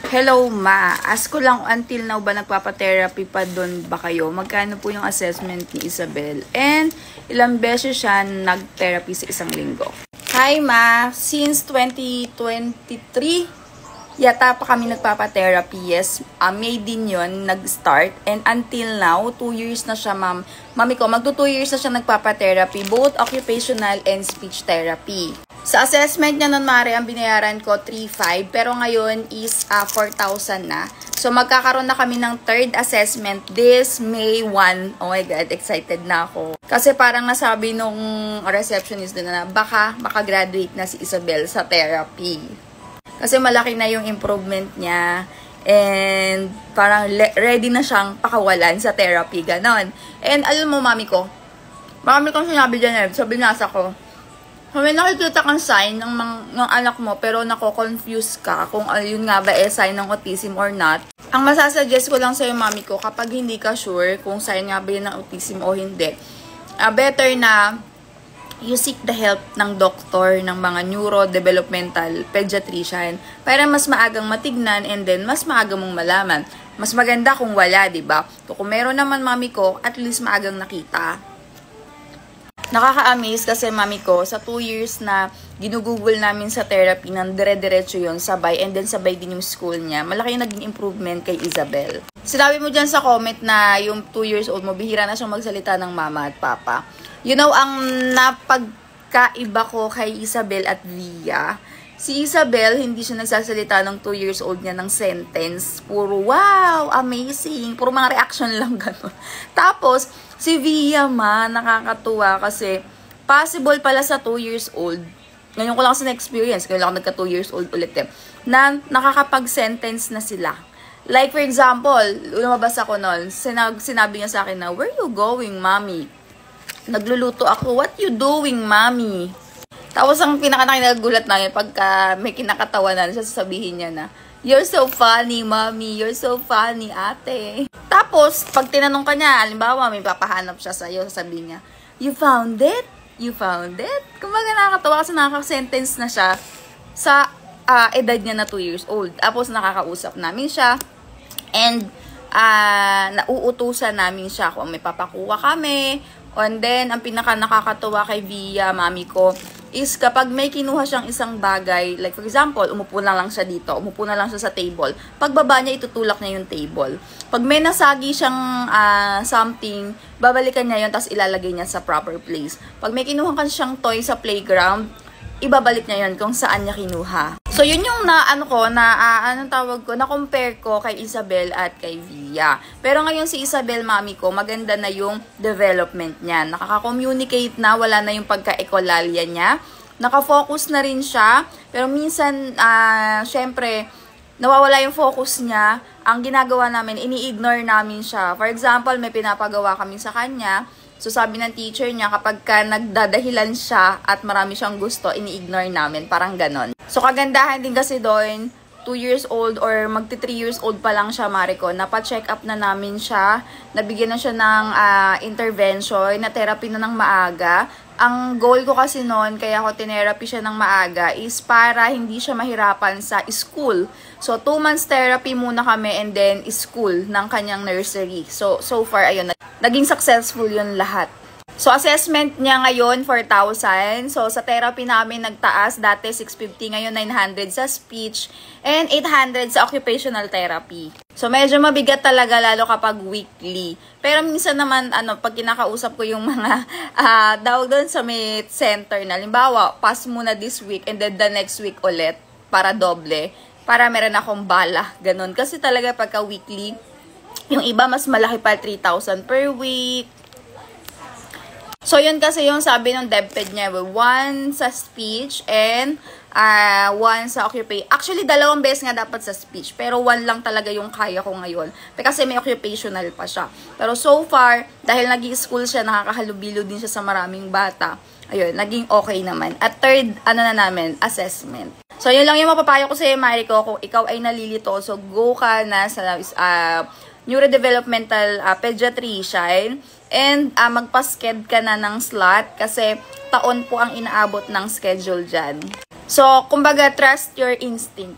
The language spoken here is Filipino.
Hello, ma. Ask ko lang until now ba nagpapa-therapy pa doon ba kayo? Magkano po yung assessment ni Isabel? And ilang beses siya nag-therapy sa isang linggo? Hi, ma. Since 2023, yata pa kami nagpapa-therapy. Yes, May din yun nag-start. And until now, 2 years na siya, ma'am. Mami ko, magto 2 years na siya nagpapa-therapy. Both occupational and speech therapy. Sa assessment niya nun, Mare, ang binayaran ko 3,500, pero ngayon is 4,000 na. So, magkakaroon na kami ng third assessment this May 1. Oh my God, excited na ako. Kasi parang nasabi nung receptionist din na baka graduate na si Isabel sa therapy. Kasi malaki na yung improvement niya. And parang ready na siyang pakawalan sa therapy, ganon. And alam mo, mami ko, marami kong sinabi dyan, sabi nasa ko, may nakikita kang sign ng anak mo pero nako-confuse ka kung yun nga ba sign ng autism or not. Ang masasuggest ko lang sa'yo, mami ko, kapag hindi ka sure kung sign nga ba yun ng autism o hindi, better na you seek the help ng doktor, ng mga neurodevelopmental pediatrician para mas maagang matignan and then mas maaga mong malaman. Mas maganda kung wala, diba? Kung meron naman, mami ko, at least maagang nakita. Nakaka-amaze kasi, mami ko, sa 2 years na ginugugol namin sa therapy ng dire-diretso yun, sabay, and then sabay din yung school niya. Malaki yung naging improvement kay Isabel. Sinabi mo dyan sa comment na yung 2 years old mo, bihira na siyang magsalita ng mama at papa. You know, ang napagkaiba ko kay Isabel at Via, si Isabel, hindi siya nagsasalita ng 2 years old niya ng sentence. Puro, wow, amazing. Puro mga reaction lang gano'n. Tapos, si Via, nakakatuwa kasi possible pala sa 2 years old. Ngayon ko lang kasi na-experience, ngayon lang nagka 2 years old ulit na nakakapag-sentence na sila. Like for example, lumabas ako noon, sinabi niya sa akin na, where you going, mommy? Nagluluto ako, what you doing, mommy? Tapos ang pinaka-nakinagulat namin, pagka may kinakatawanan siya, sasabihin niya na, you're so funny, mommy. You're so funny, ate. Tapos, pag tinanong ka niya, halimbawa, may papahanap siya sa'yo, sasabihin niya, you found it? You found it? Kumbaga nakakatawa kasi nakaka-sentence na siya sa edad niya na 2 years old. Tapos, nakakausap namin siya. And, nauutusan namin siya kung may papakuha kami. And then, ang pinaka-nakakatawa kay Via, mami ko, is kapag may kinuha siyang isang bagay, like for example, umupo na lang siya dito, umupo na lang siya sa table, pagbaba niya, itutulak niya yung table. Pag may nasagi siyang something, babalikan niya yun, tapos ilalagay niya sa proper place. Pag may kinuha ka siyang toy sa playground, ibabalik niya yun kung saan niya kinuha. So, yun yung na-compare ko kay Isabel at kay Via. Pero ngayon si Isabel, mami ko, maganda na yung development niya. Nakaka-communicate na, wala na yung pagka-ekolalia niya. Nakafocus na rin siya. Pero minsan, syempre, nawawala yung focus niya. Ang ginagawa namin, ini-ignore namin siya. For example, may pinapagawa kami sa kanya. So, sabi ng teacher niya, kapag ka nagdadahilan siya at marami siyang gusto, ini-ignore namin. Parang ganon. So, kagandahan din kasi doon, 2 years old or magti 3 years old pa lang siya, Mariko, napa-check up na namin siya, nabigyan na siya ng intervention, na therapy na ng maaga. Ang goal ko kasi noon, kaya ako tinherapy siya ng maaga, is para hindi siya mahirapan sa school. So, 2 months therapy muna kami and then school ng kanyang nursery. So far, ayun, naging successful yun lahat. So, assessment niya ngayon, 4,000. So, sa therapy namin nagtaas, dati 650, ngayon 900 sa speech, and 800 sa occupational therapy. So, medyo mabigat talaga, lalo kapag weekly. Pero minsan naman, pag kinakausap ko yung mga daw doon sa may center na, limbawa, pass muna this week, and then the next week ulit, para doble, para meron akong bala, ganun. Kasi talaga pagka weekly, yung iba mas malaki pa, 3,000 per week. So, yun kasi yung sabi ng DepEd niya, 1 sa speech and 1 sa occupation. Actually, 2 beses nga dapat sa speech, pero 1 lang talaga yung kaya ko ngayon. Kasi may occupational pa siya. Pero so far, dahil nag-i-school siya, nakakahalubilo din siya sa maraming bata. Ayun, naging okay naman. At third, na namin, assessment. So, yun lang yung mapapayo ko sa'yo, Mariko. Kung ikaw ay nalilito, so go ka na sa neurodevelopmental pediatrician and magpa-sked ka na ng slot kasi taon po ang inaabot ng schedule dyan. So, kumbaga, trust your instinct.